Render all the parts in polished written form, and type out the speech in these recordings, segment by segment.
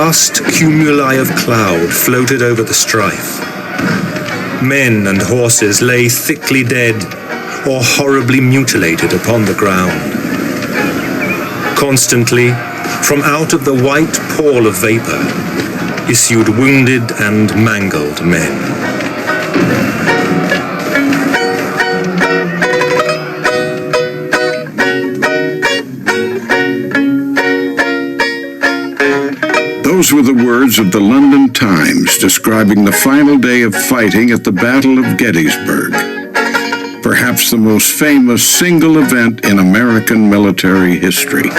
vast cumuli of cloud floated over the strife. Men and horses lay thickly dead or horribly mutilated upon the ground. Constantly, from out of the white pall of vapor, issued wounded and mangled men. Those were the words of the London Times describing the final day of fighting at the Battle of Gettysburg, perhaps the most famous single event in American military history.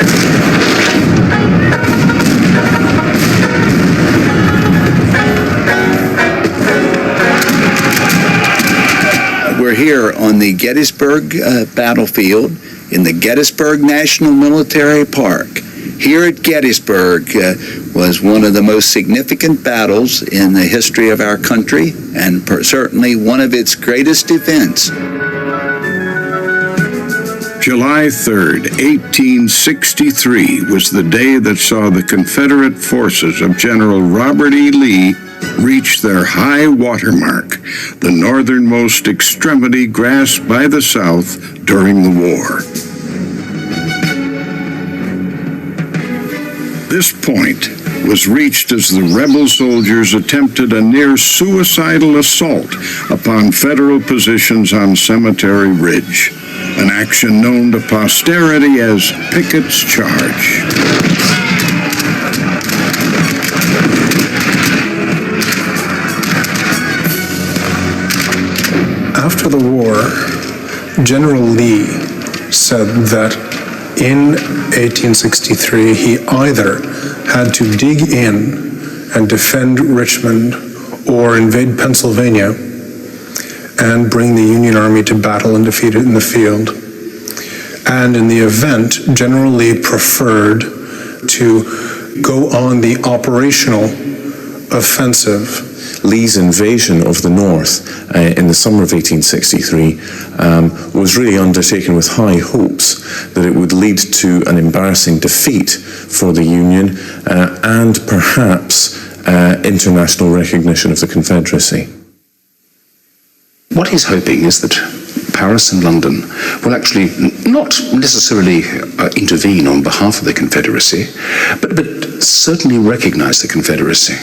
We're here on the Gettysburg battlefield in the Gettysburg National Military Park. Here at Gettysburg was one of the most significant battles in the history of our country, and certainly one of its greatest events. July 3rd, 1863 was the day that saw the Confederate forces of General Robert E. Lee reach their high watermark, the northernmost extremity grasped by the South during the war. This point was reached as the rebel soldiers attempted a near suicidal assault upon Federal positions on Cemetery Ridge, an action known to posterity as Pickett's Charge. After the war, General Lee said that in 1863, he either had to dig in and defend Richmond or invade Pennsylvania and bring the Union Army to battle and defeat it in the field. And in the event, General Lee preferred to go on the operational offensive. Lee's invasion of the North in the summer of 1863 was really undertaken with high hopes that it would lead to an embarrassing defeat for the Union and perhaps international recognition of the Confederacy. What he's hoping is that Paris and London will actually not necessarily intervene on behalf of the Confederacy, but certainly recognize the Confederacy.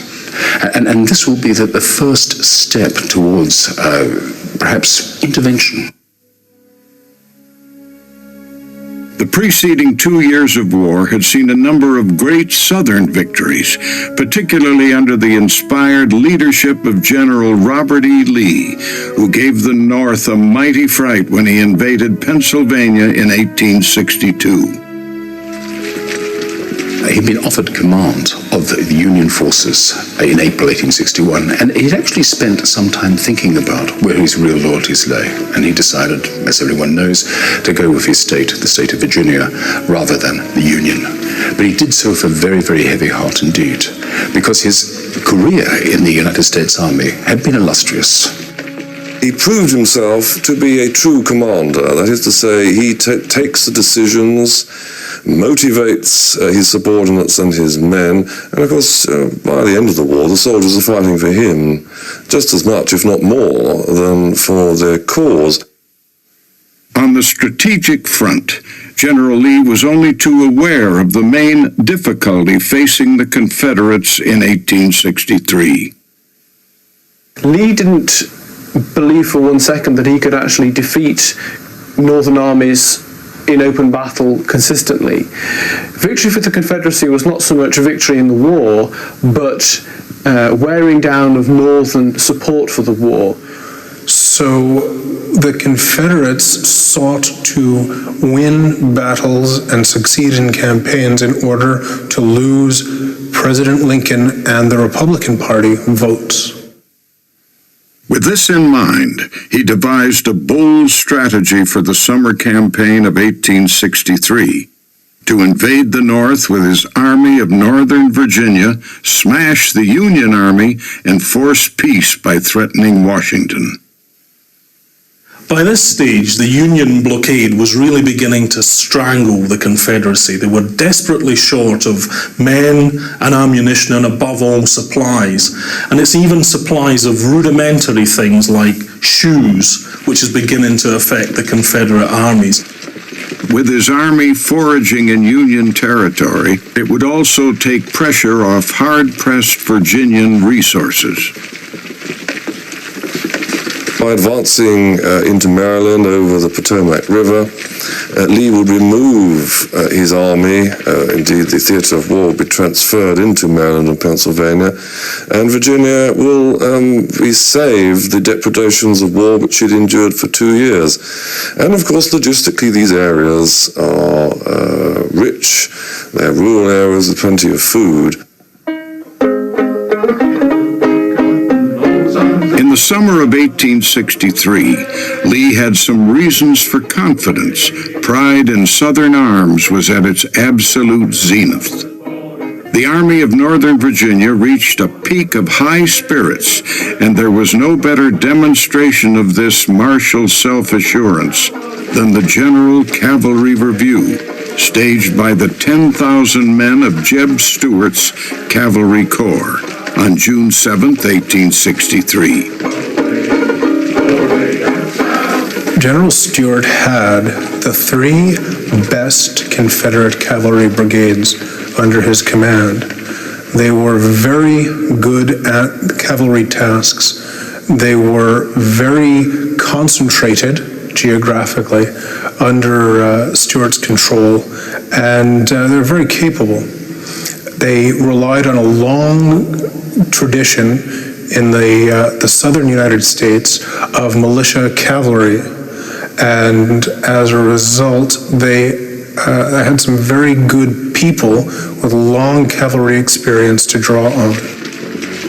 And this will be the first step towards perhaps intervention. The preceding 2 years of war had seen a number of great Southern victories, particularly under the inspired leadership of General Robert E. Lee, who gave the North a mighty fright when he invaded Pennsylvania in 1862. He'd been offered command of the Union forces in April 1861, and he'd actually spent some time thinking about where his real loyalties lay, and he decided, as everyone knows, to go with his state, the state of Virginia, rather than the Union. But he did so with a very, very heavy heart indeed, because his career in the United States Army had been illustrious. He proved himself to be a true commander. That is to say, he takes the decisions, motivates his subordinates and his men, and of course, by the end of the war, the soldiers are fighting for him just as much, if not more, than for their cause. On the strategic front, General Lee was only too aware of the main difficulty facing the Confederates in 1863. Lee didn't believe for 1 second that he could actually defeat Northern armies in open battle consistently. Victory for the Confederacy was not so much a victory in the war, but wearing down of Northern support for the war. So the Confederates sought to win battles and succeed in campaigns in order to lose President Lincoln and the Republican Party votes. With this in mind, he devised a bold strategy for the summer campaign of 1863 to invade the North with his Army of Northern Virginia, smash the Union Army, and force peace by threatening Washington. By this stage, the Union blockade was really beginning to strangle the Confederacy. They were desperately short of men and ammunition and, above all, supplies. And it's even supplies of rudimentary things like shoes, which is beginning to affect the Confederate armies. With his army foraging in Union territory, it would also take pressure off hard-pressed Virginian resources. By advancing into Maryland over the Potomac River, Lee would remove his army. Indeed, the theatre of war would be transferred into Maryland and Pennsylvania, and Virginia will be saved the depredations of war which it endured for 2 years. And of course, logistically, these areas are rich. They're rural areas with plenty of food. In the summer of 1863, Lee had some reasons for confidence. Pride in Southern arms was at its absolute zenith. The Army of Northern Virginia reached a peak of high spirits, and there was no better demonstration of this martial self-assurance than the General Cavalry Review, staged by the 10,000 men of Jeb Stuart's Cavalry Corps on June 7, 1863. General Stuart had the 3 best Confederate cavalry brigades under his command. They were very good at cavalry tasks. They were very concentrated geographically under Stuart's control, and they're very capable. They relied on a long tradition in the southern United States of militia cavalry, and as a result, they had some very good people with long cavalry experience to draw on.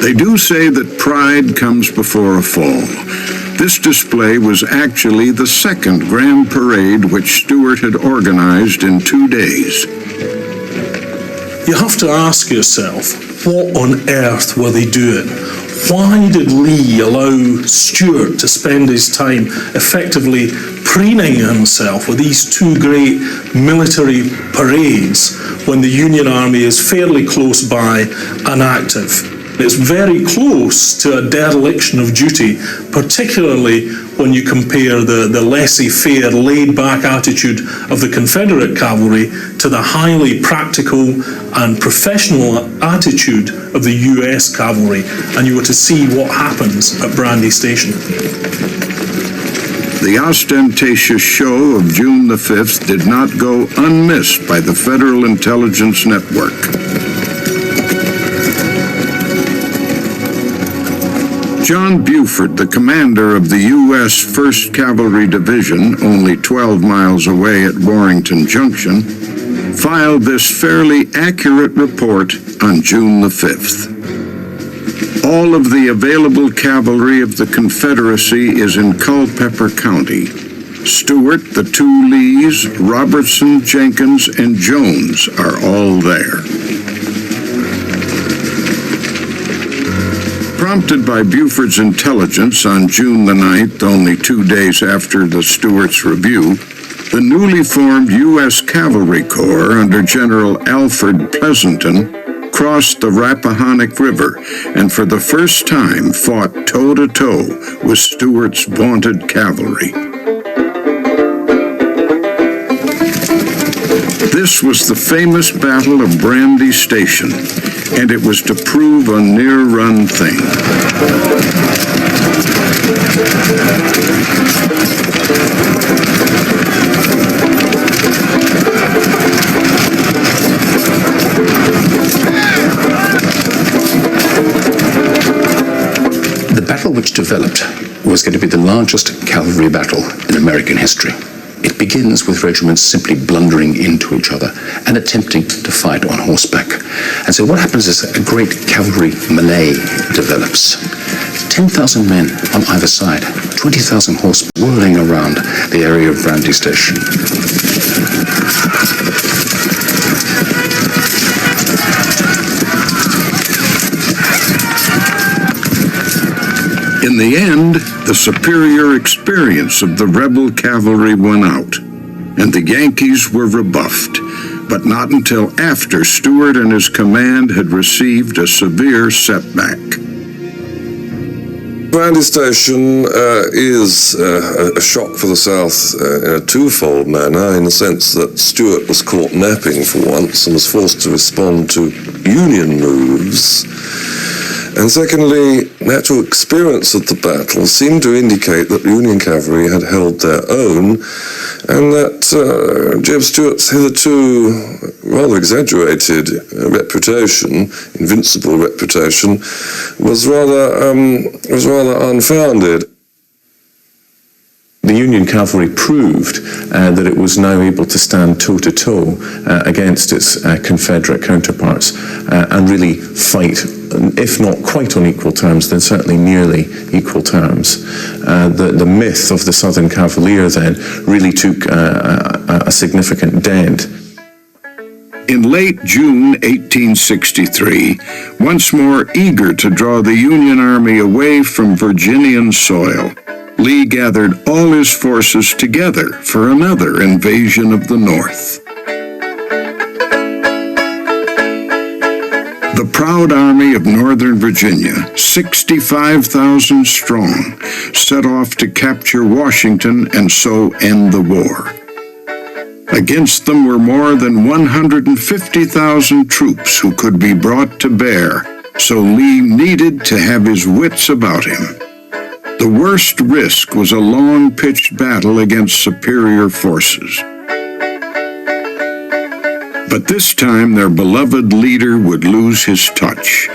They do say that pride comes before a fall. This display was actually the second grand parade which Stuart had organized in 2 days. You have to ask yourself, what on earth were they doing? Why did Lee allow Stuart to spend his time effectively preening himself with these 2 great military parades when the Union Army is fairly close by and active? It's very close to a dereliction of duty, particularly when you compare the laissez-faire, laid-back attitude of the Confederate cavalry to the highly practical and professional attitude of the US cavalry, and you were to see what happens at Brandy Station. The ostentatious show of June the 5th did not go unmissed by the Federal Intelligence Network. John Buford, the commander of the U.S. 1st Cavalry Division, only 12 miles away at Warrington Junction, filed this fairly accurate report on June the 5th. All of the available cavalry of the Confederacy is in Culpeper County. Stuart, the 2 Lees, Robertson, Jenkins, and Jones are all there. Prompted by Buford's intelligence on June the 9th, only 2 days after the Stuart's review, the newly formed U.S. Cavalry Corps under General Alfred Pleasonton crossed the Rappahannock River and for the first time fought toe-to-toe with Stuart's vaunted cavalry. This was the famous Battle of Brandy Station, and it was to prove a near-run thing. The battle which developed was going to be the largest cavalry battle in American history. It begins with regiments simply blundering into each other and attempting to fight on horseback. And so what happens is a great cavalry melee develops. 10,000 men on either side, 20,000 horse whirling around the area of Brandy Station. In the end, the superior experience of the rebel cavalry won out, and the Yankees were rebuffed, but not until after Stuart and his command had received a severe setback. Brandy Station is a shock for the South in a twofold manner, in the sense that Stuart was caught napping for once and was forced to respond to Union moves. And secondly, the actual experience of the battle seemed to indicate that the Union cavalry had held their own, and that Jeb Stuart's hitherto rather exaggerated reputation, invincible reputation, was rather unfounded. The Union cavalry proved that it was now able to stand toe-to-toe against its Confederate counterparts and really fight, if not quite on equal terms, then certainly nearly equal terms. The myth of the Southern Cavalier then really took a significant dent. In late June 1863, once more eager to draw the Union Army away from Virginian soil, Lee gathered all his forces together for another invasion of the North. The proud Army of Northern Virginia, 65,000 strong, set off to capture Washington and so end the war. Against them were more than 150,000 troops who could be brought to bear, so Lee needed to have his wits about him. The worst risk was a long-pitched battle against superior forces. But this time their beloved leader would lose his touch.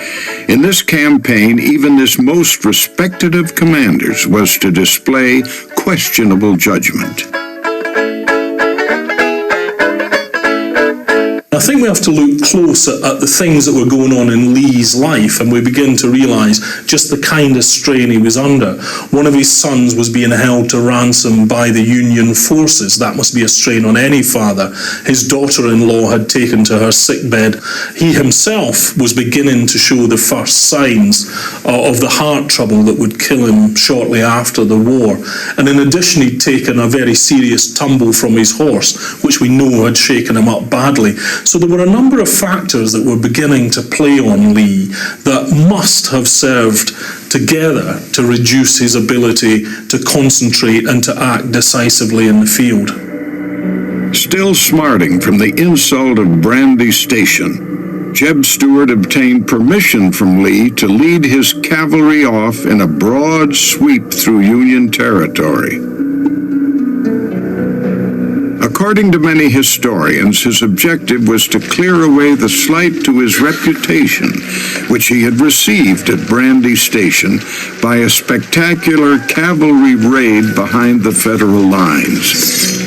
In this campaign, even this most respected of commanders was to display questionable judgment. I think we have to look closer at the things that were going on in Lee's life, and we begin to realise just the kind of strain he was under. One of his sons was being held to ransom by the Union forces. That must be a strain on any father. His daughter-in-law had taken to her sickbed. He himself was beginning to show the first signs of the heart trouble that would kill him shortly after the war. And in addition, he'd taken a very serious tumble from his horse, which we know had shaken him up badly. So there were a number of factors that were beginning to play on Lee that must have served together to reduce his ability to concentrate and to act decisively in the field. Still smarting from the insult of Brandy Station, Jeb Stuart obtained permission from Lee to lead his cavalry off in a broad sweep through Union territory. According to many historians, his objective was to clear away the slight to his reputation, which he had received at Brandy Station by a spectacular cavalry raid behind the Federal lines.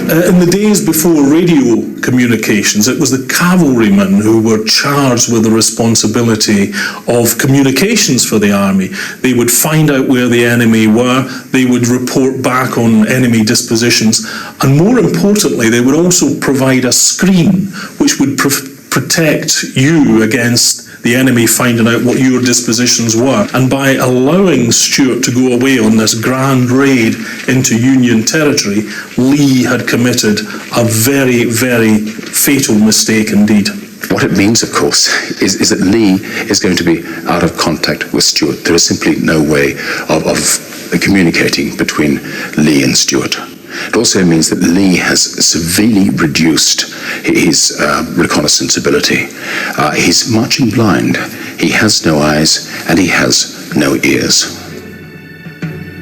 In the days before radio communications, it was the cavalrymen who were charged with the responsibility of communications for the army. They would find out where the enemy were, they would report back on enemy dispositions, and more importantly, they would also provide a screen which would protect you against the enemy finding out what your dispositions were. And by allowing Stuart to go away on this grand raid into Union territory, Lee had committed a very, very fatal mistake indeed. What it means, of course, is that Lee is going to be out of contact with Stuart. There is simply no way of communicating between Lee and Stuart. It also means that Lee has severely reduced his reconnaissance ability. He's marching blind. He has no eyes and he has no ears.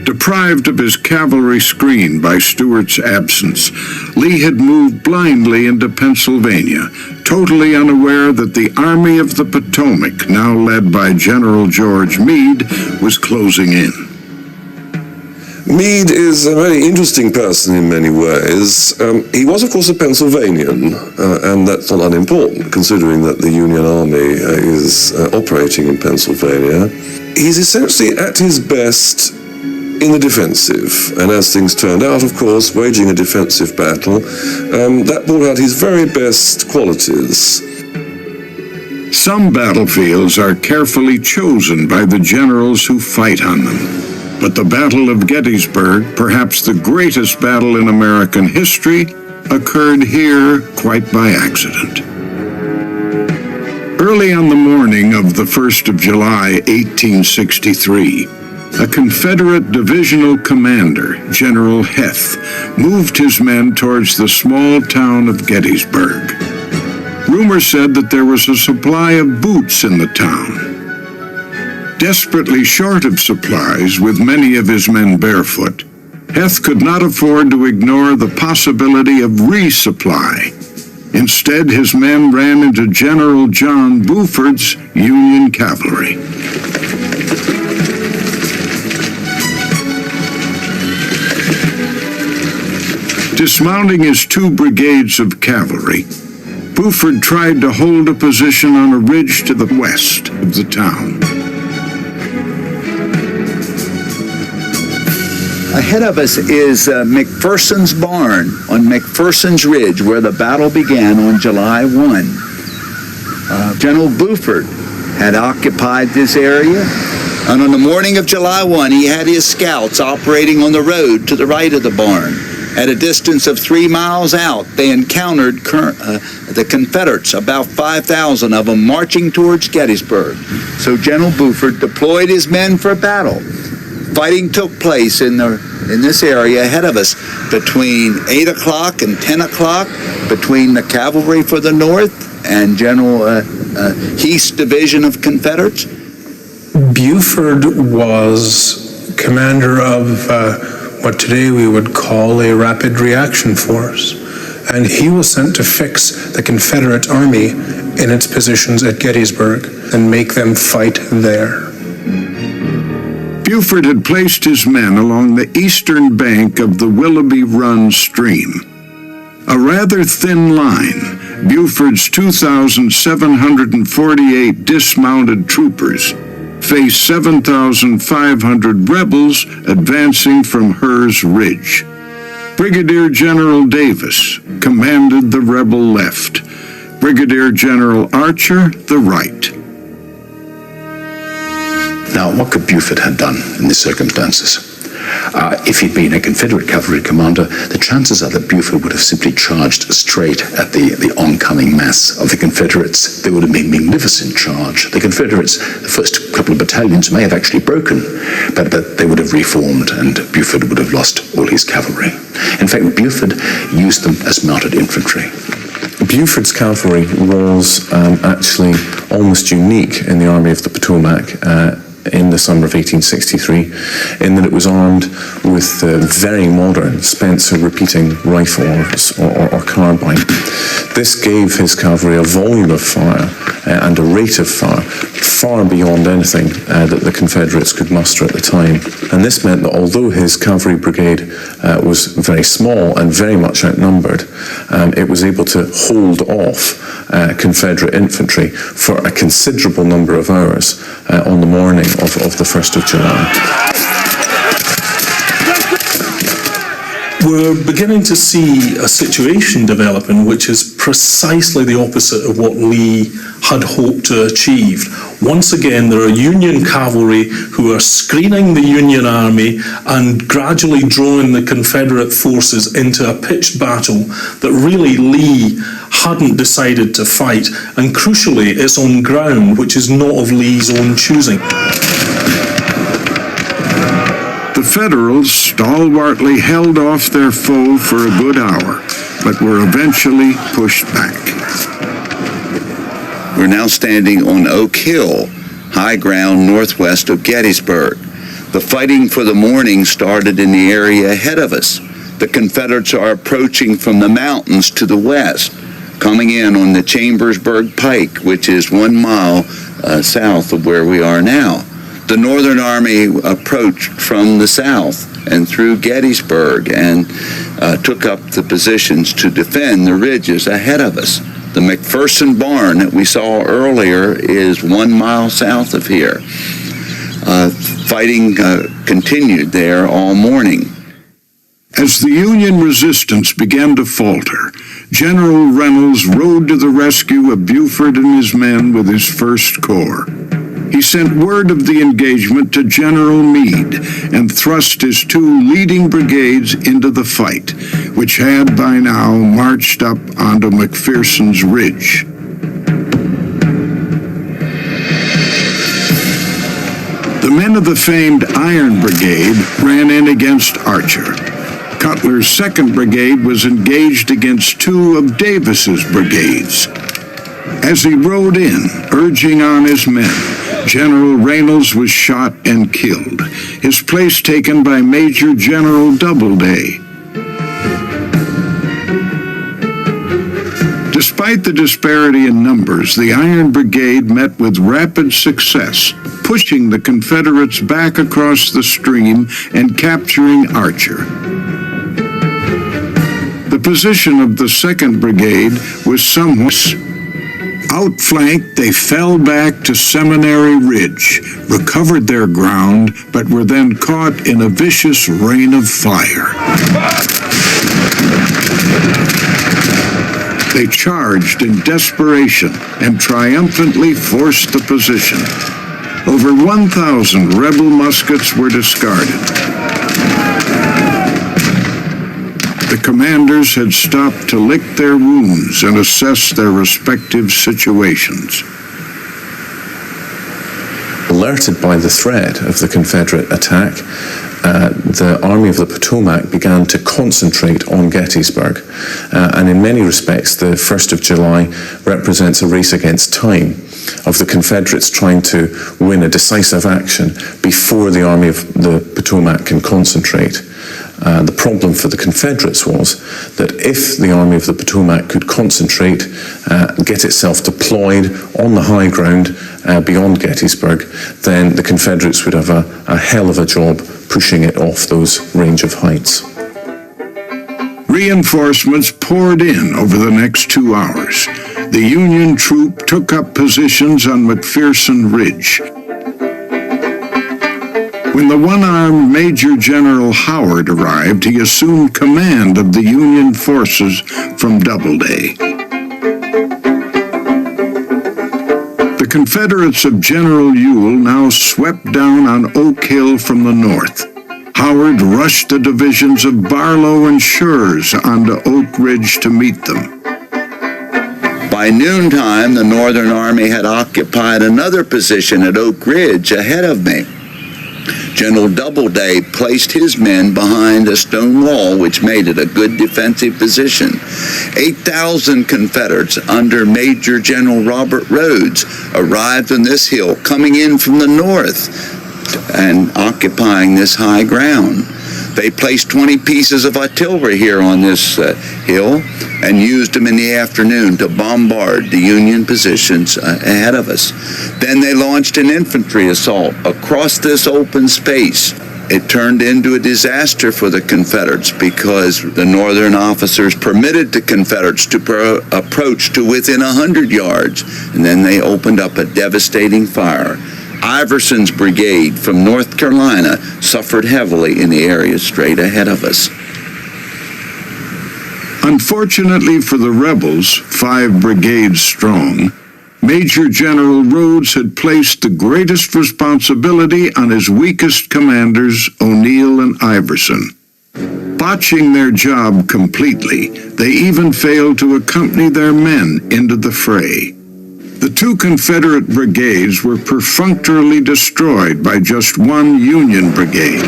Deprived of his cavalry screen by Stuart's absence, Lee had moved blindly into Pennsylvania, totally unaware that the Army of the Potomac, now led by General George Meade, was closing in. Meade is a very interesting person in many ways. He was, of course, a Pennsylvanian, and that's not unimportant, considering that the Union Army is operating in Pennsylvania. He's essentially at his best in the defensive, and as things turned out, of course, waging a defensive battle, that brought out his very best qualities. Some battlefields are carefully chosen by the generals who fight on them. But the Battle of Gettysburg, perhaps the greatest battle in American history, occurred here quite by accident. Early on the morning of the 1st of July, 1863, a Confederate divisional commander, General Heth, moved his men towards the small town of Gettysburg. Rumor said that there was a supply of boots in the town. Desperately short of supplies, with many of his men barefoot, Heth could not afford to ignore the possibility of resupply. Instead, his men ran into General John Buford's Union cavalry. Dismounting his 2 brigades of cavalry, Buford tried to hold a position on a ridge to the west of the town. Ahead of us is McPherson's Barn on McPherson's Ridge, where the battle began on July 1. General Buford had occupied this area, and on the morning of July 1, he had his scouts operating on the road to the right of the barn. At a distance of 3 miles out, they encountered the Confederates, about 5,000 of them, marching towards Gettysburg. So General Buford deployed his men for battle. Fighting took place in this area ahead of us between 8 o'clock and 10 o'clock, between the cavalry for the north and General Heath's division of Confederates. Buford was commander of what today we would call a rapid reaction force, and he was sent to fix the Confederate army in its positions at Gettysburg and make them fight there. Buford had placed his men along the eastern bank of the Willoughby Run stream. A rather thin line, Buford's 2,748 dismounted troopers faced 7,500 rebels advancing from Hers Ridge. Brigadier General Davis commanded the rebel left, Brigadier General Archer the right. Now, what could Buford have done in these circumstances? If he'd been a Confederate cavalry commander, the chances are that Buford would have simply charged straight at the oncoming mass of the Confederates. There would have been a magnificent charge. The Confederates, the first couple of battalions, may have actually broken, but they would have reformed, and Buford would have lost all his cavalry. In fact, Buford used them as mounted infantry. Buford's cavalry was actually almost unique in the Army of the Potomac in the summer of 1863, in that it was armed with very modern Spencer repeating rifles or carbine. This gave his cavalry a volume of fire and a rate of fire far beyond anything that the Confederates could muster at the time. And this meant that although his cavalry brigade was very small and very much outnumbered, it was able to hold off Confederate infantry for a considerable number of hours on the morning of the 1st of July. We're beginning to see a situation developing which is precisely the opposite of what Lee had hoped to achieve. Once again, there are Union cavalry who are screening the Union army and gradually drawing the Confederate forces into a pitched battle that really Lee hadn't decided to fight. And crucially, it's on ground which is not of Lee's own choosing. The Federals stalwartly held off their foe for a good hour, but were eventually pushed back. We're now standing on Oak Hill, high ground northwest of Gettysburg. The fighting for the morning started in the area ahead of us. The Confederates are approaching from the mountains to the west, coming in on the Chambersburg Pike, which is 1 mile south of where we are now. The Northern Army approached from the south and through Gettysburg and took up the positions to defend the ridges ahead of us. The McPherson Barn that we saw earlier is 1 mile south of here. Fighting continued there all morning. As the Union resistance began to falter, General Reynolds rode to the rescue of Buford and his men with his First Corps. He sent word of the engagement to General Meade and thrust his two leading brigades into the fight, which had by now marched up onto McPherson's Ridge. The men of the famed Iron Brigade ran in against Archer. Cutler's 2nd Brigade was engaged against two of Davis's brigades. As he rode in, urging on his men, General Reynolds was shot and killed, his place taken by Major General Doubleday. Despite the disparity in numbers, the Iron Brigade met with rapid success, pushing the Confederates back across the stream and capturing Archer. The position of the 2nd Brigade was somewhat outflanked. They fell back to Seminary Ridge, recovered their ground, but were then caught in a vicious rain of fire. They charged in desperation and triumphantly forced the position. Over 1,000 rebel muskets were discarded. The commanders had stopped to lick their wounds and assess their respective situations. Alerted by the threat of the Confederate attack, the Army of the Potomac began to concentrate on Gettysburg. And in many respects, the 1st of July represents a race against time of the Confederates trying to win a decisive action before the Army of the Potomac can concentrate. The problem for the Confederates was that if the Army of the Potomac could concentrate, get itself deployed on the high ground beyond Gettysburg, then the Confederates would have a hell of a job pushing it off those range of heights. Reinforcements poured in over the next 2 hours. The Union troop took up positions on McPherson Ridge. When the one-armed Major General Howard arrived, he assumed command of the Union forces from Doubleday. The Confederates of General Ewell now swept down on Oak Hill from the north. Howard rushed the divisions of Barlow and Schurz onto Oak Ridge to meet them. By noontime, the Northern Army had occupied another position at Oak Ridge ahead of me. General Doubleday placed his men behind a stone wall, which made it a good defensive position. 8,000 Confederates under Major General Robert Rhodes arrived on this hill, coming in from the north and occupying this high ground. They placed 20 pieces of artillery here on this hill and used them in the afternoon to bombard the Union positions ahead of us. Then they launched an infantry assault across this open space. It turned into a disaster for the Confederates because the Northern officers permitted the Confederates to approach to within 100 yards, and then they opened up a devastating fire. Iverson's brigade from North Carolina suffered heavily in the area straight ahead of us. Unfortunately for the rebels, 5 brigades strong, Major General Rhodes had placed the greatest responsibility on his weakest commanders, O'Neill and Iverson. Botching their job completely, they even failed to accompany their men into the fray. The 2 Confederate brigades were perfunctorily destroyed by just one Union brigade.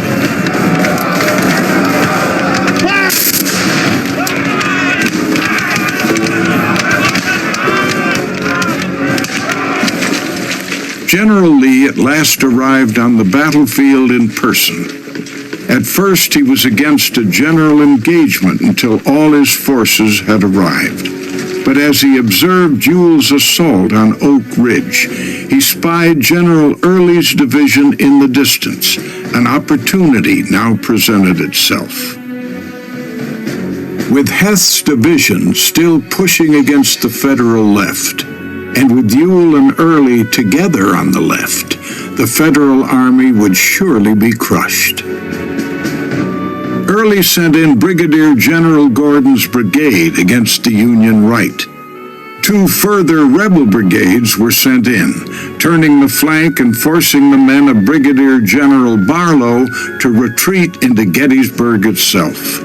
General Lee at last arrived on the battlefield in person. At first, he was against a general engagement until all his forces had arrived. But as he observed Ewell's assault on Oak Ridge, he spied General Early's division in the distance. An opportunity now presented itself. With Heth's division still pushing against the Federal left, and with Ewell and Early together on the left, the Federal Army would surely be crushed. Early sent in Brigadier General Gordon's brigade against the Union right. 2 further rebel brigades were sent in, turning the flank and forcing the men of Brigadier General Barlow to retreat into Gettysburg itself.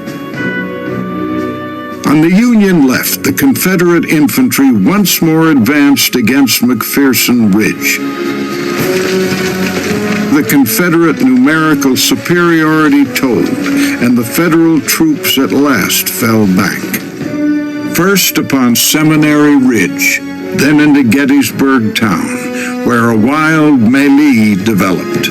On the Union left, the Confederate infantry once more advanced against McPherson Ridge. The Confederate numerical superiority told, and the Federal troops at last fell back. First upon Seminary Ridge, then into Gettysburg town, where a wild melee developed.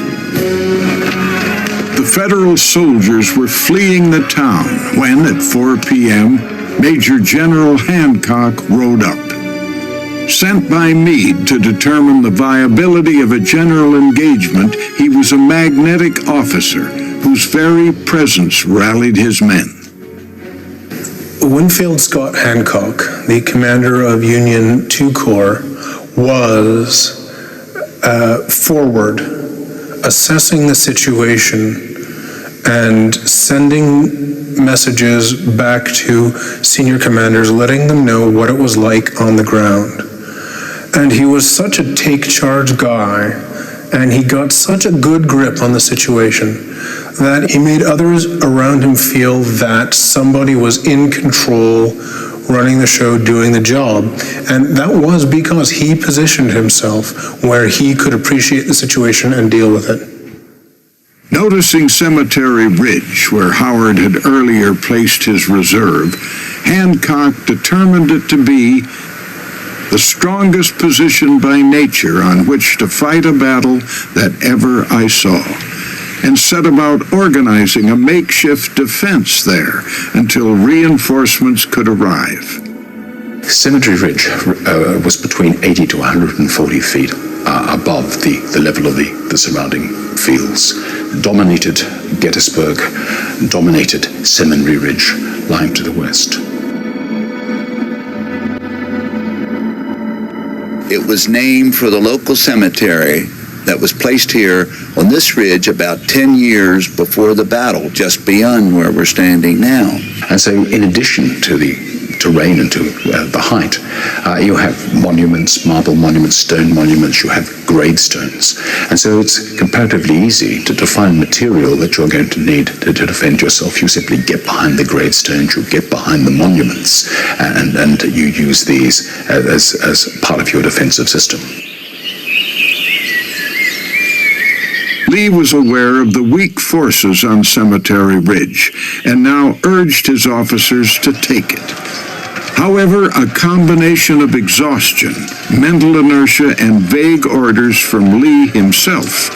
The Federal soldiers were fleeing the town when, at 4 p.m., Major General Hancock rode up. Sent by Meade to determine the viability of a general engagement, he was a magnetic officer whose very presence rallied his men. Winfield Scott Hancock, the commander of Union II Corps, was forward, assessing the situation and sending messages back to senior commanders, letting them know what it was like on the ground. And he was such a take-charge guy, and he got such a good grip on the situation that he made others around him feel that somebody was in control, running the show, doing the job. And that was because he positioned himself where he could appreciate the situation and deal with it. Noticing Cemetery Ridge, where Howard had earlier placed his reserve, Hancock determined it to be the strongest position by nature on which to fight a battle that ever I saw, and set about organizing a makeshift defense there until reinforcements could arrive. Cemetery Ridge was between 80 to 140 feet above the level of the surrounding fields, dominated Gettysburg, dominated Seminary Ridge, lying to the west. It was named for the local cemetery that was placed here on this ridge about 10 years before the battle, just beyond where we're standing now. And so in addition to the terrain and to the height, you have monuments, marble monuments, stone monuments, you have gravestones. And so it's comparatively easy to find material that you're going to need to defend yourself. You simply get behind the gravestones, you get behind the monuments, and you use these as part of your defensive system. Lee was aware of the weak forces on Cemetery Ridge and now urged his officers to take it. However, a combination of exhaustion, mental inertia, and vague orders from Lee himself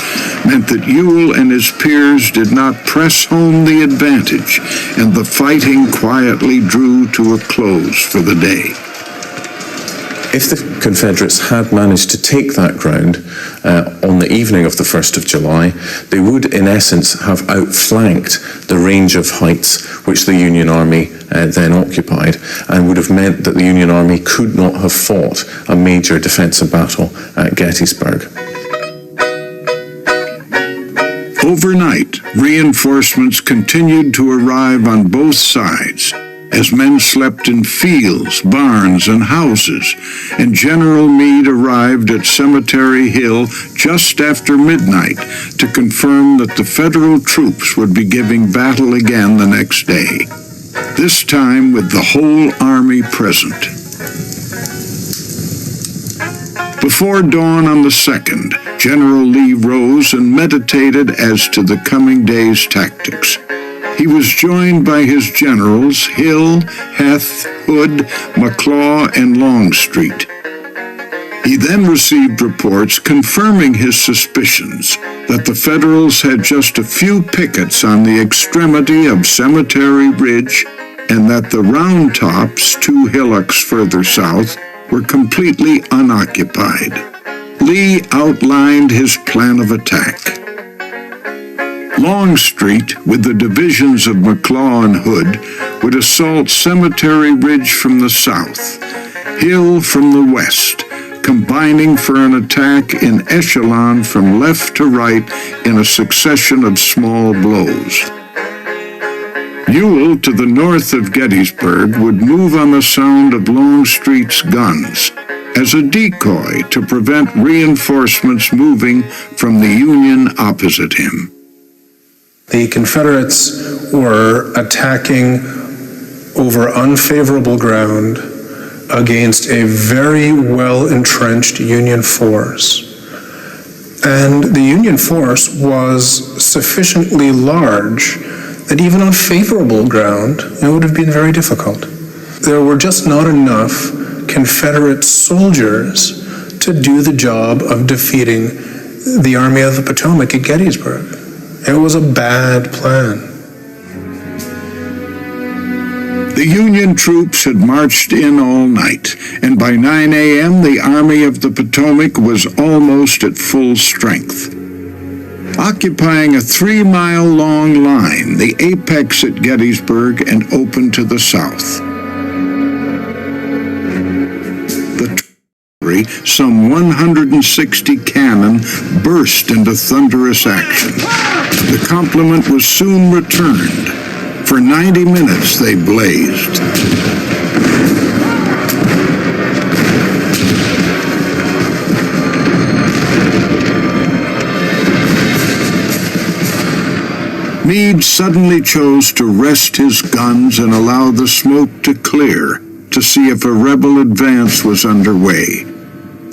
meant that Ewell and his peers did not press home the advantage, and the fighting quietly drew to a close for the day. If the Confederates had managed to take that ground on the evening of the 1st of July, they would, in essence, have outflanked the range of heights which the Union Army then occupied, and would have meant that the Union Army could not have fought a major defensive battle at Gettysburg. Overnight, reinforcements continued to arrive on both sides, as men slept in fields, barns, and houses, and General Meade arrived at Cemetery Hill just after midnight to confirm that the Federal troops would be giving battle again the next day, this time with the whole army present. Before dawn on the 2nd, General Lee rose and meditated as to the coming day's tactics. He was joined by his generals Hill, Heth, Hood, McClaw, and Longstreet. He then received reports confirming his suspicions that the Federals had just a few pickets on the extremity of Cemetery Ridge and that the Round Tops, 2 hillocks further south, were completely unoccupied. Lee outlined his plan of attack. Longstreet, with the divisions of McClaw and Hood, would assault Cemetery Ridge from the south, Hill from the west, combining for an attack in echelon from left to right in a succession of small blows. Ewell, to the north of Gettysburg, would move on the sound of Longstreet's guns as a decoy to prevent reinforcements moving from the Union opposite him. The Confederates were attacking over unfavorable ground against a very well-entrenched Union force. And the Union force was sufficiently large that even on favorable ground, it would have been very difficult. There were just not enough Confederate soldiers to do the job of defeating the Army of the Potomac at Gettysburg. It was a bad plan. The Union troops had marched in all night, and by 9 a.m. the Army of the Potomac was almost at full strength. Occupying a 3-mile-long line, the apex at Gettysburg and open to the south. The artillery, some 160 cannon, burst into thunderous action. The complement was soon returned. For 90 minutes they blazed. Meade suddenly chose to rest his guns and allow the smoke to clear to see if a rebel advance was underway.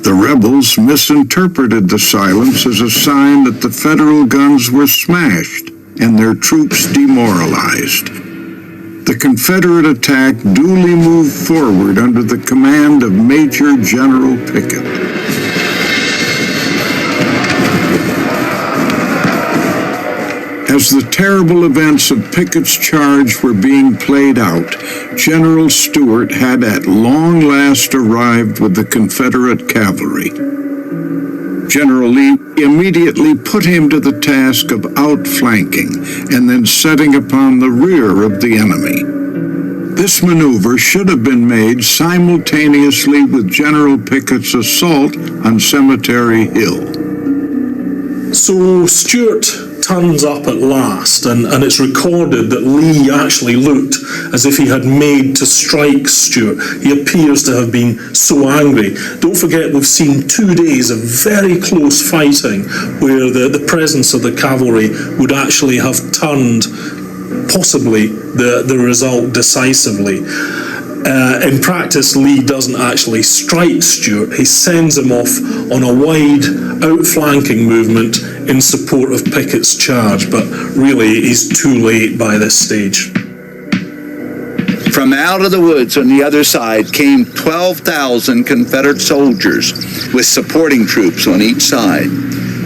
The rebels misinterpreted the silence as a sign that the Federal guns were smashed and their troops demoralized. The Confederate attack duly moved forward under the command of Major General Pickett. As the terrible events of Pickett's charge were being played out, General Stuart had at long last arrived with the Confederate cavalry. General Lee immediately put him to the task of outflanking and then setting upon the rear of the enemy. This maneuver should have been made simultaneously with General Pickett's assault on Cemetery Hill. So Stuart turns up at last, and it's recorded that Lee actually looked as if he had made to strike Stuart. He appears to have been so angry. Don't forget, we've seen 2 days of very close fighting where the presence of the cavalry would actually have turned possibly the result decisively. In practice, Lee doesn't actually strike Stuart. He sends him off on a wide outflanking movement in support of Pickett's charge, but really he's too late by this stage. From out of the woods on the other side came 12,000 Confederate soldiers with supporting troops on each side.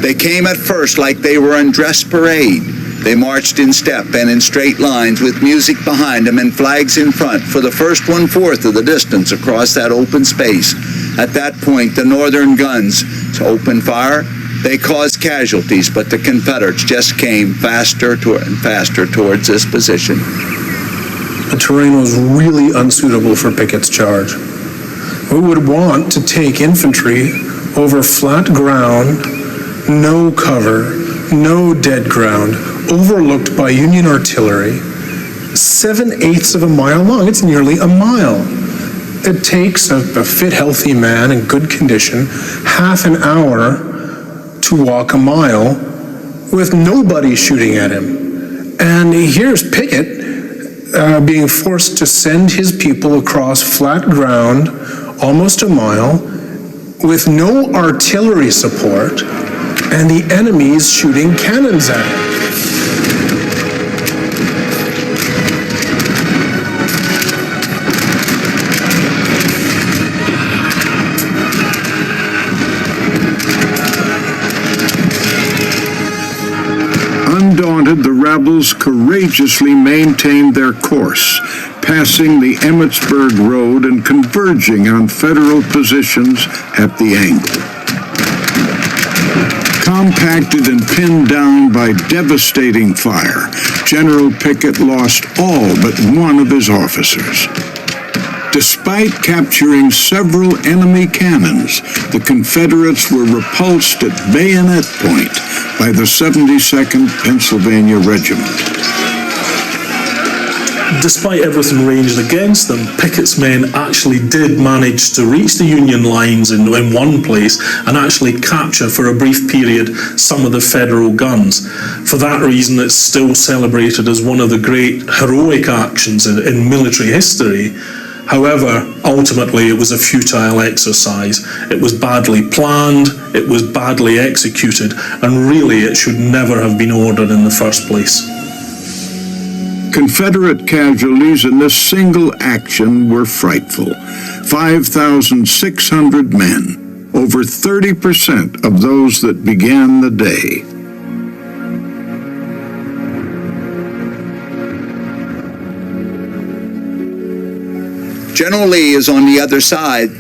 They came at first like they were on dress parade. They marched in step and in straight lines with music behind them and flags in front for the first 1/4 of the distance across that open space. At that point, the Northern guns opened fire. They caused casualties, but the Confederates just came faster and faster towards this position. The terrain was really unsuitable for Pickett's charge. We would want to take infantry over flat ground, no cover, no dead ground, overlooked by Union artillery, 7/8 of a mile long. It's nearly a mile. It takes a fit, healthy man in good condition half an hour to walk a mile with nobody shooting at him. And here's Pickett being forced to send his people across flat ground, almost a mile, with no artillery support, and the enemy's shooting cannons at him. Undaunted, the rebels courageously maintained their course, passing the Emmitsburg Road and converging on Federal positions at the angle. Compacted and pinned down by devastating fire, General Pickett lost all but one of his officers. Despite capturing several enemy cannons, the Confederates were repulsed at bayonet point by the 72nd Pennsylvania Regiment. despite everything ranged against them, Pickett's men actually did manage to reach the Union lines in one place and actually capture for a brief period some of the Federal guns. For that reason, it's still celebrated as one of the great heroic actions in military history. However, ultimately it was a futile exercise. It was badly planned, it was badly executed, and really it should never have been ordered in the first place. Confederate casualties in this single action were frightful. 5,600 men, over 30% of those that began the day. General Lee is on the other side,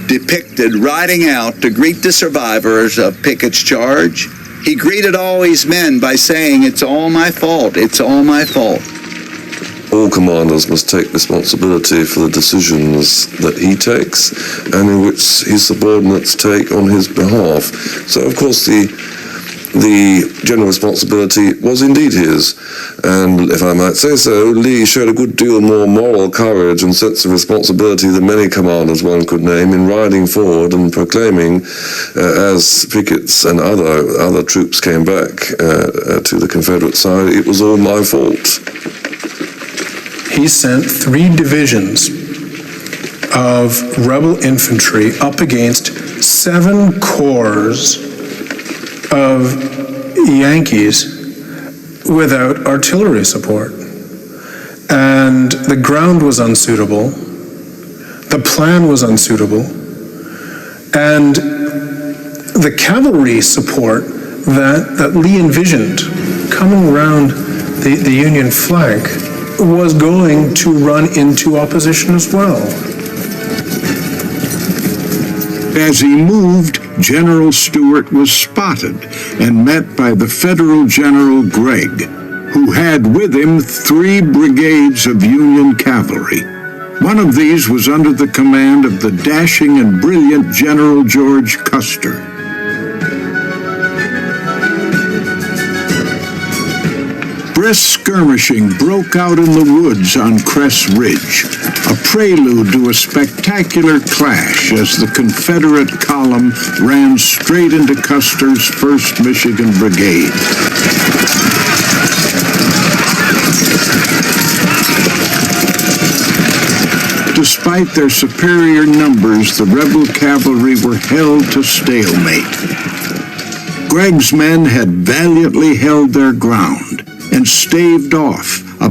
depicted riding out to greet the survivors of Pickett's charge. He greeted all his men by saying, "It's all my fault, it's all my fault." All commanders must take responsibility for the decisions that he takes and in which his subordinates take on his behalf. So, of course, the general responsibility was indeed his. And if I might say so, Lee showed a good deal more moral courage and sense of responsibility than many commanders one could name in riding forward and proclaiming, as Pickett's and other troops came back to the Confederate side, "It was all my fault." He sent 3 divisions of rebel infantry up against 7 corps of Yankees without artillery support. And the ground was unsuitable, the plan was unsuitable, and the cavalry support that Lee envisioned coming around the Union flank was going to run into opposition as well. As he moved, General Stuart was spotted and met by the Federal General Gregg, who had with him 3 brigades of Union cavalry. One of these was under the command of the dashing and brilliant General George Custer. Brisk skirmishing broke out in the woods on Cress Ridge, a prelude to a spectacular clash as the Confederate column ran straight into Custer's 1st Michigan Brigade. Despite their superior numbers, the rebel cavalry were held to stalemate. Gregg's men had valiantly held their ground and staved off a